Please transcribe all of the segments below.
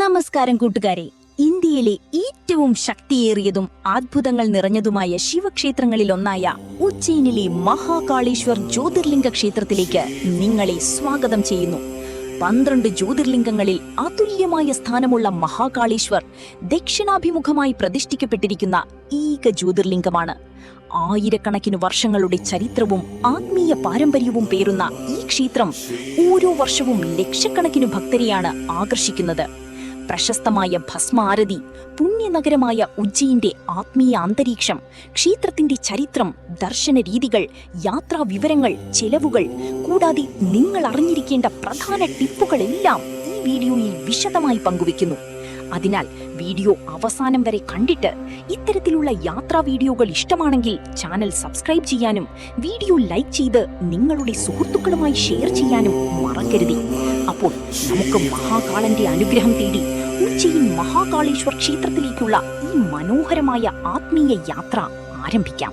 നമസ്കാരം കൂട്ടുകാരെ. ഇന്ത്യയിലെ ഏറ്റവും ശക്തിയേറിയതും അത്ഭുതങ്ങൾ നിറഞ്ഞതുമായ ശിവക്ഷേത്രങ്ങളിലൊന്നായ ഉജ്ജയിനിലെ മഹാകാളേശ്വർ ജ്യോതിർലിംഗ ക്ഷേത്രത്തിലേക്ക് നിങ്ങളെ സ്വാഗതം ചെയ്യുന്നു. 12 ജ്യോതിർലിംഗങ്ങളിൽ അതുല്യമായ സ്ഥാനമുള്ള മഹാകാളേശ്വർ ദക്ഷിണാഭിമുഖമായി പ്രതിഷ്ഠിക്കപ്പെട്ടിരിക്കുന്ന ഏക ജ്യോതിർലിംഗമാണ്. ആയിരക്കണക്കിന് വർഷങ്ങളുടെ ചരിത്രവും ആത്മീയ പാരമ്പര്യവും പേറുന്ന ഈ ക്ഷേത്രം ഓരോ വർഷവും ലക്ഷക്കണക്കിന് ഭക്തരെയാണ് ആകർഷിക്കുന്നത്. പ്രശസ്തമായ ഭസ്മാരതി, പുണ്യനഗരമായ ഉജ്ജയിന്റെ ആത്മീയ അന്തരീക്ഷം, ക്ഷേത്രത്തിന്റെ ചരിത്രം, ദർശന രീതികൾ, യാത്രാ വിവരങ്ങൾ, ചെലവുകൾ, കൂടാതെ നിങ്ങൾ അറിഞ്ഞിരിക്കേണ്ട പ്രധാന ടിപ്പുകളെല്ലാം ഈ വീഡിയോയിൽ വിശദമായി പങ്കുവെക്കുന്നു. അതിനാൽ വീഡിയോ അവസാനം വരെ കണ്ടിട്ട് ഇത്തരത്തിലുള്ള യാത്രാ വീഡിയോകൾ ഇഷ്ടമാണെങ്കിൽ ചാനൽ സബ്സ്ക്രൈബ് ചെയ്യാനും വീഡിയോ ലൈക്ക് ചെയ്ത് നിങ്ങളുടെ സുഹൃത്തുക്കളുമായി ഷെയർ ചെയ്യാനും മറക്കരുത്. അപ്പോൾ നമുക്ക് മഹാകാളന്റെ അനുഗ്രഹം തേടി ഉജ്ജയിൻ മഹാകാളേശ്വർ ക്ഷേത്രത്തിലേക്കുള്ള ഈ മനോഹരമായ ആത്മീയ യാത്ര ആരംഭിക്കാം.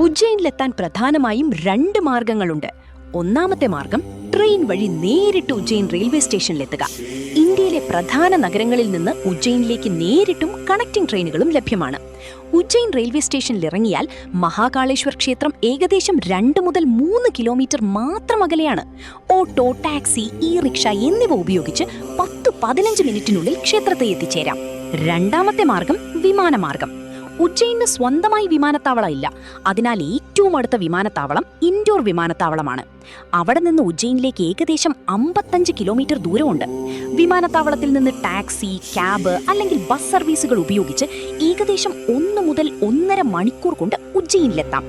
ഉജ്ജയിനിലെത്താൻ പ്രധാനമായും 2 മാർഗങ്ങളുണ്ട്. ഒന്നാമത്തെ മാർഗം ട്രെയിൻ വഴി നേരിട്ട് ഉജ്ജയിൻ റെയിൽവേ സ്റ്റേഷനിലെത്തുക. ഇന്ത്യയിലെ പ്രധാന നഗരങ്ങളിൽ നിന്ന് ഉജ്ജയിനിലേക്ക് നേരിട്ടും കണക്റ്റിംഗ് ട്രെയിനുകളും ലഭ്യമാണ്. ഉജ്ജയിൻ റെയിൽവേ സ്റ്റേഷനിൽ ഇറങ്ങിയാൽ മഹാകാളേശ്വർ ക്ഷേത്രം ഏകദേശം 2 മുതൽ 3 കിലോമീറ്റർ മാത്രം അകലെയാണ്. ഓട്ടോ, ടാക്സി, ഇ-റിക്ഷ എന്നിവ ഉപയോഗിച്ച് 10-15 മിനിറ്റിനുള്ളിൽ ക്ഷേത്രത്തെ എത്തിച്ചേരാം. രണ്ടാമത്തെ മാർഗം വിമാനമാർഗം. ഉജ്ജയിന് സ്വന്തമായി വിമാനത്താവളം ഇല്ല. അതിനാൽ ഏറ്റവും അടുത്ത വിമാനത്താവളം ഇൻഡോർ വിമാനത്താവളമാണ്. അവിടെ നിന്ന് ഉജ്ജയിനിലേക്ക് ഏകദേശം 55 കിലോമീറ്റർ ദൂരമുണ്ട്. വിമാനത്താവളത്തിൽ നിന്ന് ടാക്സി, ക്യാബ് അല്ലെങ്കിൽ ബസ് സർവീസുകൾ ഉപയോഗിച്ച് ഏകദേശം 1 മുതൽ 1.5 മണിക്കൂർ കൊണ്ട് ഉജ്ജയിനിലെത്താം.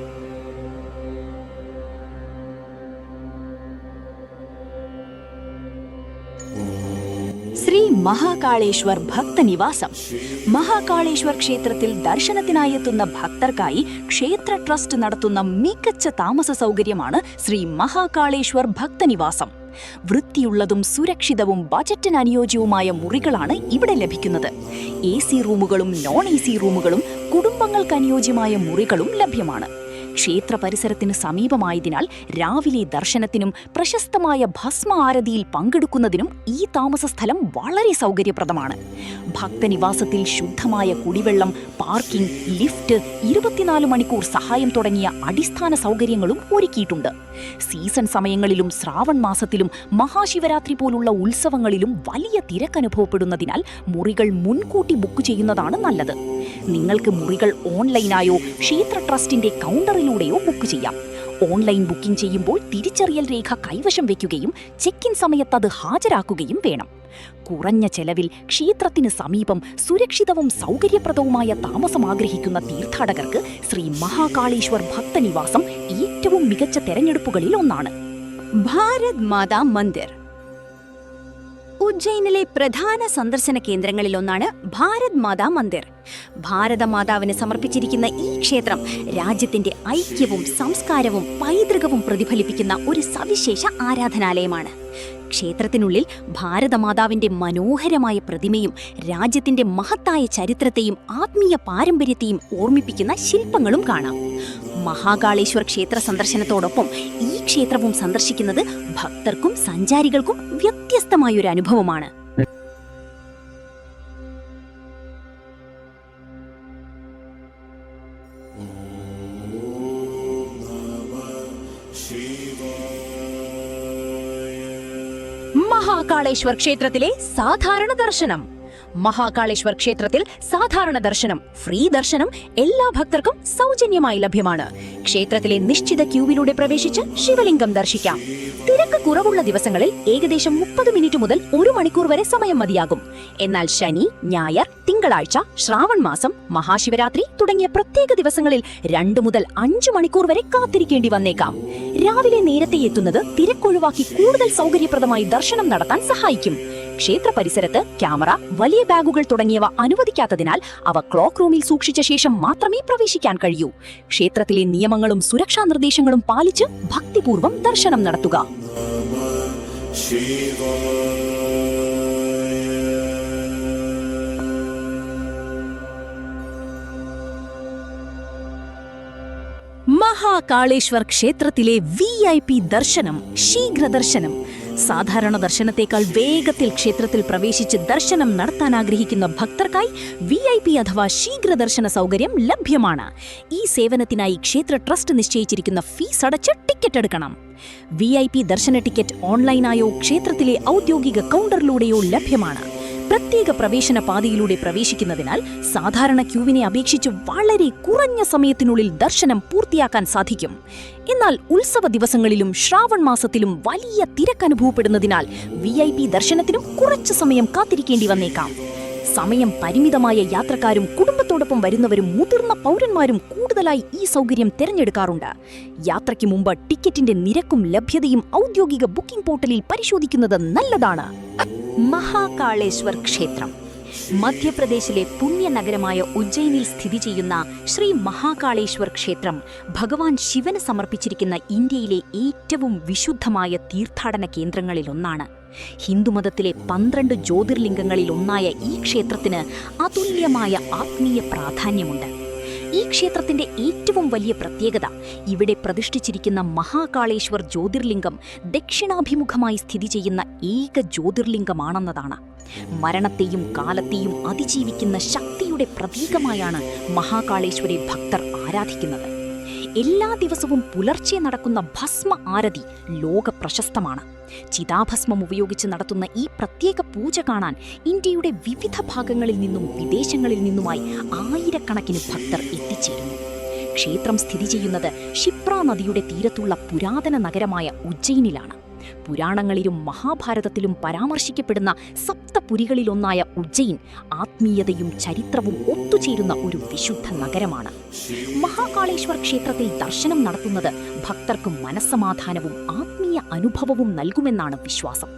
ശ്രീ മഹാകാളേശ്വർ ഭക്തനിവാസം. മഹാകാളേശ്വർ ക്ഷേത്രത്തിൽ ദർശനത്തിനായി എത്തുന്ന ഭക്തർക്കായി ക്ഷേത്ര ട്രസ്റ്റ് നടത്തുന്ന മികച്ച താമസ സൗകര്യമാണ് ശ്രീ മഹാകാളേശ്വർ ഭക്തനിവാസം. വൃത്തിയുള്ളതും സുരക്ഷിതവും ബജറ്റിന് അനുയോജ്യവുമായ മുറികളാണ് ഇവിടെ ലഭിക്കുന്നത്. AC റൂമുകളും നോൺ AC റൂമുകളും കുടുംബങ്ങൾക്ക് അനുയോജ്യമായ മുറികളും ലഭ്യമാണ്. ക്ഷേത്ര പരിസരത്തിന് സമീപമായതിനാൽ രാവിലെ ദർശനത്തിനും പ്രശസ്തമായ ഭസ്മ ആരതിയിൽ പങ്കെടുക്കുന്നതിനും ഈ താമസസ്ഥലം വളരെ സൗകര്യപ്രദമാണ്. ഭക്തനിവാസത്തിൽ ശുദ്ധമായ കുടിവെള്ളം, പാർക്കിംഗ്, ലിഫ്റ്റ്, 24 മണിക്കൂർ സഹായം തുടങ്ങിയ അടിസ്ഥാന സൗകര്യങ്ങളും ഒരുക്കിയിട്ടുണ്ട്. സീസൺ സമയങ്ങളിലും ശ്രാവൺ മാസത്തിലും മഹാശിവരാത്രി പോലുള്ള ഉത്സവങ്ങളിലും വലിയ തിരക്കനുഭവപ്പെടുന്നതിനാൽ മുറികൾ മുൻകൂട്ടി ബുക്ക് ചെയ്യുന്നതാണ് നല്ലത്. നിങ്ങൾക്ക് മുറികൾ ഓൺലൈനായോ ക്ഷേത്ര ട്രസ്റ്റിന്റെ കൗണ്ടറിലൂടെയോ ബുക്ക് ചെയ്യാം. ഓൺലൈൻ ബുക്കിംഗ് ചെയ്യുമ്പോൾ തിരിച്ചറിയൽ രേഖ കൈവശം വയ്ക്കുകയും ചെക്ക് ഇൻ സമയത്ത് അത് ഹാജരാക്കുകയും വേണം. കുറഞ്ഞ ചെലവിൽ ക്ഷേത്രത്തിന് സമീപം സുരക്ഷിതവും സൗകര്യപ്രദവുമായ താമസം ആഗ്രഹിക്കുന്ന തീർത്ഥാടകർക്ക് ശ്രീ മഹാകാളേശ്വർ ഭക്തനിവാസം ഏറ്റവും മികച്ച തെരഞ്ഞെടുപ്പുകളിൽ ഒന്നാണ്. ഭാരത് മാതാ മന്ദിർ. ഉജ്ജയിനിലെ പ്രധാന സന്ദർശന കേന്ദ്രങ്ങളിലൊന്നാണ് ഭാരത് മാതാ മന്ദിർ. ഭാരതമാതാവിന് സമർപ്പിച്ചിരിക്കുന്ന ഈ ക്ഷേത്രം രാജ്യത്തിന്റെ ഐക്യവും സംസ്കാരവും പൈതൃകവും പ്രതിഫലിപ്പിക്കുന്ന ഒരു സവിശേഷ ആരാധനാലയമാണ്. ക്ഷേത്രത്തിനുള്ളിൽ ഭാരതമാതാവിന്റെ മനോഹരമായ പ്രതിമയും രാജ്യത്തിന്റെ മഹത്തായ ചരിത്രത്തെയും ആത്മീയ പാരമ്പര്യത്തെയും ഓർമ്മിപ്പിക്കുന്ന ശില്പങ്ങളും കാണാം. മഹാകാളേശ്വർ ക്ഷേത്ര സന്ദർശനത്തോടൊപ്പം ഈ ക്ഷേത്രവും സന്ദർശിക്കുന്നത് ഭക്തർക്കും സഞ്ചാരികൾക്കും വ്യത്യസ്തമായൊരു അനുഭവമാണ്. മഹാകാളേശ്വർ ക്ഷേത്രത്തിലെ സാധാരണ ദർശനം. മഹാകാളേശ്വർ ക്ഷേത്രത്തിൽ സാധാരണ ദർശനം, ഫ്രീ ദർശനം എല്ലാ ഭക്തർക്കും സൗജന്യമായി ലഭ്യമാണ്. ക്ഷേത്രത്തിലെ നിശ്ചിത ക്യൂവിലൂടെ പ്രവേശിച്ച് ശിവലിംഗം ദർശിക്കാം. തിരക്ക് കുറവുള്ള ദിവസങ്ങളിൽ ഏകദേശം 30 മിനിറ്റ് മുതൽ 1 മണിക്കൂർ വരെ സമയം മതിയാകും. എന്നാൽ ശനി, ഞായർ, തിങ്കളാഴ്ച, ശ്രാവൺ മാസം, മഹാശിവരാത്രി തുടങ്ങിയ പ്രത്യേക ദിവസങ്ങളിൽ 2 മുതൽ 5 മണിക്കൂർ വരെ കാത്തിരിക്കേണ്ടി വന്നേക്കാം. രാവിലെ നേരത്തെ എത്തുന്നത് തിരക്കൊഴിവാക്കി കൂടുതൽ സൗകര്യപ്രദമായി ദർശനം നടത്താൻ സഹായിക്കും. ക്ഷേത്ര പരിസരത്ത് ക്യാമറ, വലിയ ബാഗുകൾ തുടങ്ങിയവ അനുവദിക്കാത്തതിനാൽ അവ ക്ലോക്ക് റൂമിൽ സൂക്ഷിച്ച ശേഷം മാത്രമേ പ്രവേശിക്കാൻ കഴിയൂ. ക്ഷേത്രത്തിലെ നിയമങ്ങളും സുരക്ഷാ നിർദ്ദേശങ്ങളും പാലിച്ച് ഭക്തിപൂർവ്വം ദർശനം നടത്തുക. മഹാകാളേശ്വർ ക്ഷേത്രത്തിലെ VIP ദർശനം, ശീഘ്ര ദർശനം. സാധാരണ ദർശനത്തേക്കാൾ വേഗത്തിൽ ക്ഷേത്രത്തിൽ പ്രവേശിച്ച് ദർശനം നടത്താൻ ആഗ്രഹിക്കുന്ന ഭക്തർക്കായി VIP അഥവാ ശീഘ്ര ദർശന സൗകര്യം ലഭ്യമാണ്. ഈ സേവനത്തിനായി ക്ഷേത്ര ട്രസ്റ്റ് നിശ്ചയിച്ചിരിക്കുന്ന ഫീസ് അടച്ച് ടിക്കറ്റ് എടുക്കണം. VIP ദർശന ടിക്കറ്റ് ഓൺലൈനായോ ക്ഷേത്രത്തിലെ ഔദ്യോഗിക കൗണ്ടറിലൂടെയോ ലഭ്യമാണ്. പ്രത്യേക പ്രവേശന പാതയിലൂടെ പ്രവേശിക്കുന്നതിനാൽ സാധാരണ ക്യൂവിനെ അപേക്ഷിച്ച് വളരെ കുറഞ്ഞ സമയത്തിനുള്ളിൽ ദർശനം പൂർത്തിയാക്കാൻ സാധിക്കും. എന്നാൽ ഉത്സവ ദിവസങ്ങളിലും ശ്രാവൺ മാസത്തിലും വലിയ തിരക്ക് അനുഭവപ്പെടുന്നതിനാൽ VIP ദർശനത്തിനും കുറച്ചു സമയം കാത്തിരിക്കേണ്ടി വന്നേക്കാം. സമയം പരിമിതമായ യാത്രക്കാരും കുടുംബത്തോടൊപ്പം വരുന്നവരും മുതിർന്ന പൗരന്മാരും കൂടുതലായി ഈ സൗകര്യം തിരഞ്ഞെടുക്കാറുണ്ട്. യാത്രയ്ക്ക് മുമ്പ് ടിക്കറ്റിന്റെ നിരക്കും ലഭ്യതയും ഔദ്യോഗിക ബുക്കിംഗ് പോർട്ടലിൽ പരിശോധിക്കുന്നത് നല്ലതാണ്. മഹാകാളേശ്വർ ക്ഷേത്രം മധ്യപ്രദേശിലെ പുണ്യനഗരമായ ഉജ്ജയിനിൽ സ്ഥിതി ചെയ്യുന്ന ശ്രീ മഹാകാളേശ്വർ ക്ഷേത്രം ഭഗവാൻ ശിവന് സമർപ്പിച്ചിരിക്കുന്ന ഇന്ത്യയിലെ ഏറ്റവും വിശുദ്ധമായ തീർത്ഥാടന കേന്ദ്രങ്ങളിലൊന്നാണ്. ഹിന്ദുമതത്തിലെ 12 ജ്യോതിർലിംഗങ്ങളിൽ ഒന്നായ ഈ ക്ഷേത്രത്തിന് അതുല്യമായ ആത്മീയ പ്രാധാന്യമുണ്ട്. ഈ ക്ഷേത്രത്തിന്റെ ഏറ്റവും വലിയ പ്രത്യേകത ഇവിടെ പ്രതിഷ്ഠിച്ചിരിക്കുന്ന മഹാകാളേശ്വർ ജ്യോതിർലിംഗം ദക്ഷിണാഭിമുഖമായി സ്ഥിതി ചെയ്യുന്ന ഏക ജ്യോതിർലിംഗമാണെന്നതാണ്. മരണത്തെയും കാലത്തെയും അതിജീവിക്കുന്ന ശക്തിയുടെ പ്രതീകമായാണ് മഹാകാളേശ്വരെ ഭക്തർ ആരാധിക്കുന്നത്. എല്ലാ ദിവസവും പുലർച്ചെ നടക്കുന്ന ഭസ്മ ആരതി ലോക പ്രശസ്തമാണ്. ചിതാഭസ്മം ഉപയോഗിച്ച് നടത്തുന്ന ഈ പ്രത്യേക പൂജ കാണാൻ ഇന്ത്യയുടെ വിവിധ ഭാഗങ്ങളിൽ നിന്നും വിദേശങ്ങളിൽ നിന്നുമായി ആയിരക്കണക്കിന് ഭക്തർ എത്തിച്ചേരുന്നു. ക്ഷേത്രം സ്ഥിതി ചെയ്യുന്നത് ക്ഷിപ്ര നദിയുടെ തീരത്തുള്ള പുരാതന നഗരമായ ഉജ്ജയിനിലാണ്. പുരാണങ്ങളിലും മഹാഭാരതത്തിലും പരാമർശിക്കപ്പെടുന്ന സപ്തപുരികളിലൊന്നായ ഉജ്ജയിൻ ആത്മീയതയും ചരിത്രവും ഒത്തുചേരുന്ന ഒരു വിശുദ്ധ നഗരമാണ്. മഹാകാളേശ്വർ ക്ഷേത്രത്തിൽ ദർശനം നടത്തുന്നത് ഭക്തർക്ക് മനസ്സമാധാനവും ആത്മീയ അനുഭവവും നൽകുമെന്നാണ് വിശ്വാസം.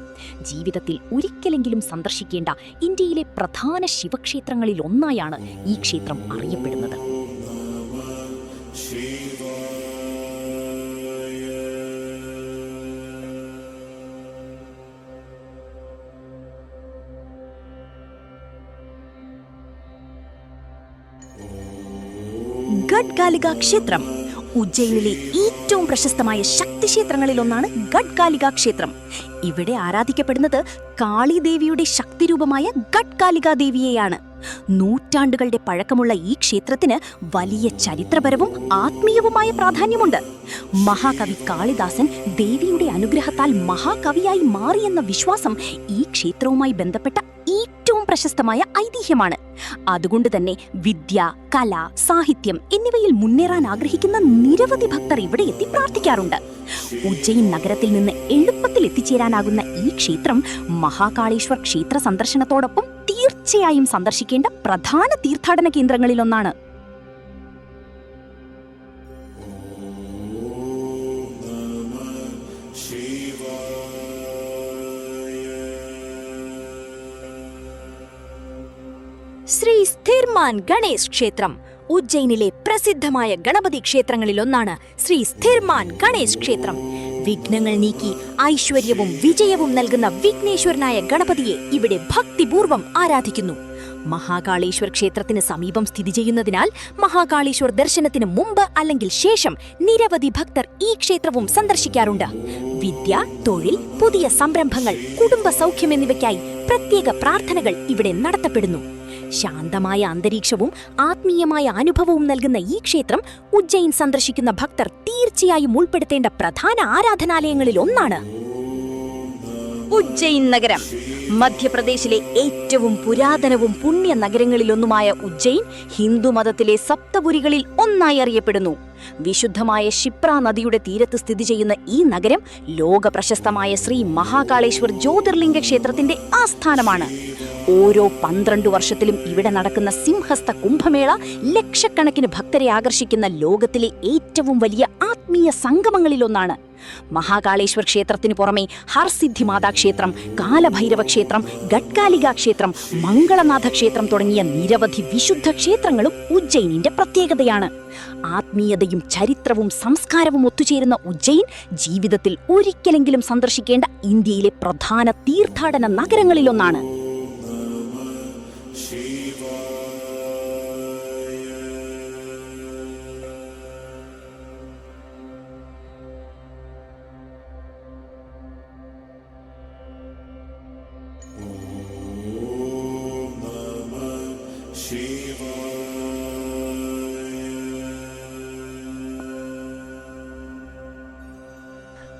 ജീവിതത്തിൽ ഒരിക്കലെങ്കിലും സന്ദർശിക്കേണ്ട ഇന്ത്യയിലെ പ്രധാന ശിവക്ഷേത്രങ്ങളിൽ ഒന്നായാണ് ഈ ക്ഷേത്രം അറിയപ്പെടുന്നത്. ഗഡ്കാലിക ക്ഷേത്രം ഉജ്ജയിനിലെ ഏറ്റവും പ്രശസ്തമായ ശക്തിക്ഷേത്രങ്ങളിലൊന്നാണ് ഗഡ്കാലിക ക്ഷേത്രം. ഇവിടെ ആരാധിക്കപ്പെടുന്നത് കാളിദേവിയുടെ ശക്തിരൂപമായ ഗഡ്കാലിക ദേവിയെയാണ്. നൂറ്റാണ്ടുകളുടെ പഴക്കമുള്ള ഈ ക്ഷേത്രത്തിന് വലിയ ചരിത്രപരവും ആത്മീയവുമായ പ്രാധാന്യമുണ്ട്. മഹാകവി കാളിദാസൻ ദേവിയുടെ അനുഗ്രഹത്താൽ മഹാകവിയായി മാറിയെന്ന വിശ്വാസം ഈ ക്ഷേത്രവുമായി ബന്ധപ്പെട്ട ഏറ്റവും പ്രശസ്തമായ ഐതിഹ്യമാണ്. അതുകൊണ്ട് തന്നെ വിദ്യ, കല, സാഹിത്യം എന്നിവയിൽ മുന്നേറാൻ ആഗ്രഹിക്കുന്ന നിരവധി ഭക്തർ ഇവിടെ എത്തി പ്രാർത്ഥിക്കാറുണ്ട്. ഉജ്ജയിൻ നഗരത്തിൽ നിന്ന് എളുപ്പത്തിൽ എത്തിച്ചേരാനാകുന്ന ഈ ക്ഷേത്രം മഹാകാളേശ്വർ ക്ഷേത്ര സന്ദർശനത്തോടൊപ്പം തീർച്ചയായും സന്ദർശിക്കേണ്ട പ്രധാന തീർത്ഥാടന കേന്ദ്രങ്ങളിലൊന്നാണ്. ശ്രീ സ്ഥിർമാൻ ഗണേശ് ക്ഷേത്രം ഉജ്ജയിനിലെ പ്രസിദ്ധമായ ഗണപതി ക്ഷേത്രങ്ങളിലൊന്നാണ് ശ്രീ സ്ഥിർമാൻ ഗണേശ് ക്ഷേത്രം. വിഘ്നങ്ങൾ നീക്കി ഐശ്വര്യവും വിജയവും നൽകുന്ന വിഘ്നേശ്വരനായ ഗണപതിയെ ഇവിടെ ഭക്തിപൂർവ്വം ആരാധിക്കുന്നു. മഹാകാളേശ്വർ ക്ഷേത്രത്തിന് സമീപം സ്ഥിതി ചെയ്യുന്നതിനാൽ മഹാകാളേശ്വർ ദർശനത്തിന് മുമ്പ് അല്ലെങ്കിൽ ശേഷം നിരവധി ഭക്തർ ഈ ക്ഷേത്രവും സന്ദർശിക്കാറുണ്ട്. വിദ്യ, തൊഴിൽ, പുതിയ സംരംഭങ്ങൾ, കുടുംബ സൗഖ്യം എന്നിവയ്ക്കായി പ്രത്യേക പ്രാർത്ഥനകൾ ഇവിടെ നടത്തപ്പെടുന്നു. ശാന്തമായ അന്തരീക്ഷവും ആത്മീയമായ അനുഭവവും നൽകുന്ന ഈ ക്ഷേത്രം ഉജ്ജയിൻ സന്ദർശിക്കുന്ന ഭക്തർ തീർച്ചയായും ഉൾപ്പെടുത്തേണ്ട പ്രധാന ആരാധനാലയങ്ങളിൽ ഒന്നാണ്. ഉജ്ജയിൻ നഗരം മധ്യപ്രദേശിലെ ഏറ്റവും പുരാതനവും പുണ്യ നഗരങ്ങളിലൊന്നുമായ ഉജ്ജയിൻ ഹിന്ദുമതത്തിലെ സപ്തപുരികളിൽ ഒന്നായി അറിയപ്പെടുന്നു. വിശുദ്ധമായ ക്ഷിപ്ര നദിയുടെ തീരത്ത് സ്ഥിതി ചെയ്യുന്ന ഈ നഗരം ലോക പ്രശസ്തമായ ശ്രീ മഹാകാളേശ്വർ ജ്യോതിർലിംഗ ക്ഷേത്രത്തിന്റെ ആസ്ഥാനമാണ്. ഓരോ 12 വർഷത്തിലും ഇവിടെ നടക്കുന്ന സിംഹസ്ഥ കുംഭമേള ലക്ഷക്കണക്കിന് ഭക്തരെ ആകർഷിക്കുന്ന ലോകത്തിലെ ഏറ്റവും വലിയ ആത്മീയ സംഗമങ്ങളിലൊന്നാണ്. മഹാകാളേശ്വർ ക്ഷേത്രത്തിന് പുറമെ ഹർസിദ്ധി മാതാ ക്ഷേത്രം, കാലഭൈരവ ക്ഷേത്രം, ഗഡ്കാലിക ക്ഷേത്രം, മംഗളനാഥ ക്ഷേത്രം തുടങ്ങിയ നിരവധി വിശുദ്ധ ക്ഷേത്രങ്ങളും ഉജ്ജയിനിന്റെ പ്രത്യേകതയാണ്. ആത്മീയതയും ചരിത്രവും സംസ്കാരവും ഒത്തുചേരുന്ന ഉജ്ജയിൻ ജീവിതത്തിൽ ഒരിക്കലെങ്കിലും സന്ദർശിക്കേണ്ട ഇന്ത്യയിലെ പ്രധാന തീർത്ഥാടന നഗരങ്ങളിലൊന്നാണ്.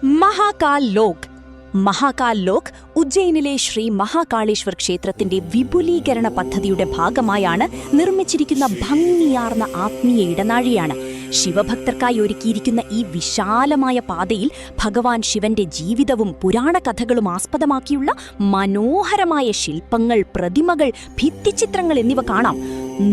മഹാകാൽ ലോക്. മഹാകാൽ ലോക് ഉജ്ജയിനിലെ ശ്രീ മഹാകാളേശ്വർ ക്ഷേത്രത്തിന്റെ വിപുലീകരണ പദ്ധതിയുടെ ഭാഗമായാണ് നിർമ്മിച്ചിരിക്കുന്ന ഭംഗിയാർന്ന ആത്മീയ ഇടനാഴിയാണ്. ശിവഭക്തർക്കായി ഒരുക്കിയിരിക്കുന്ന ഈ വിശാലമായ പാതയിൽ ഭഗവാൻ ശിവന്റെ ജീവിതവും പുരാണ കഥകളും ആസ്പദമാക്കിയുള്ള മനോഹരമായ ശില്പങ്ങൾ, പ്രതിമകൾ, ഭിത്തിച്ചിത്രങ്ങൾ എന്നിവ കാണാം.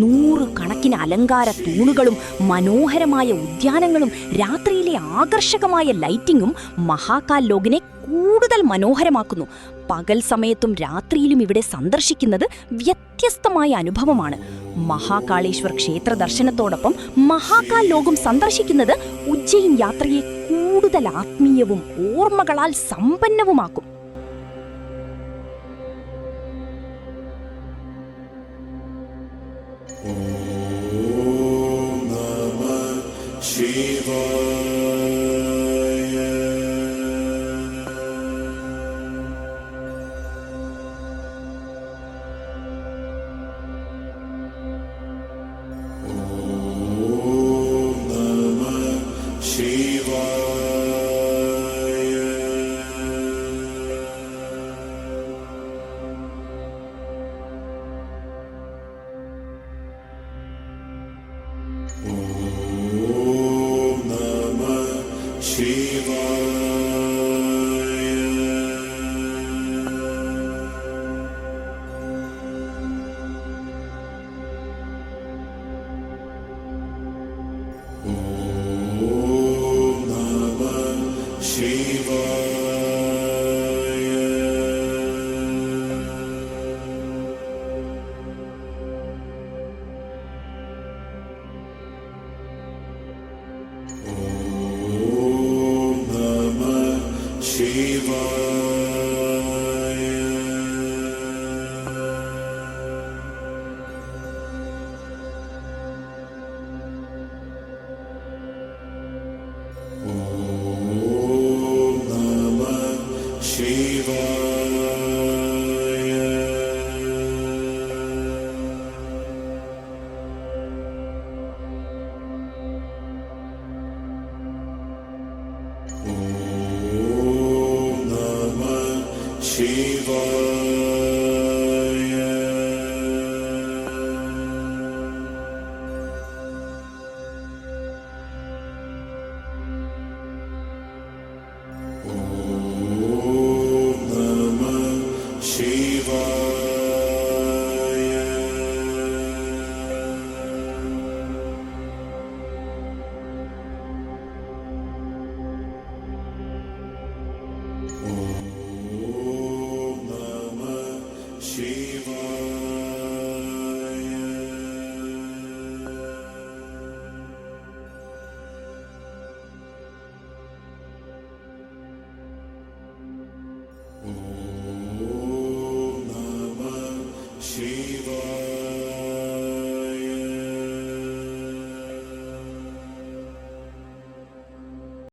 100 കണക്കിന് അലങ്കാര തൂണുകളും മനോഹരമായ ഉദ്യാനങ്ങളും രാത്രിയിലെ ആകർഷകമായ ലൈറ്റിംഗും മഹാകാൽ ലോകിനെ കൂടുതൽ മനോഹരമാക്കുന്നു. പകൽ സമയത്തും രാത്രിയിലും ഇവിടെ സന്ദർശിക്കുന്നത് വ്യത്യസ്തമായ അനുഭവമാണ്. മഹാകാളേശ്വർ ക്ഷേത്ര ദർശനത്തോടൊപ്പം മഹാകാൽ ലോകം സന്ദർശിക്കുന്നത് ഉജ്ജയിൻ യാത്രയെ കൂടുതൽ ആത്മീയവും ഓർമ്മകളാൽ സമ്പന്നവുമാക്കും. Om Namah Shivaya.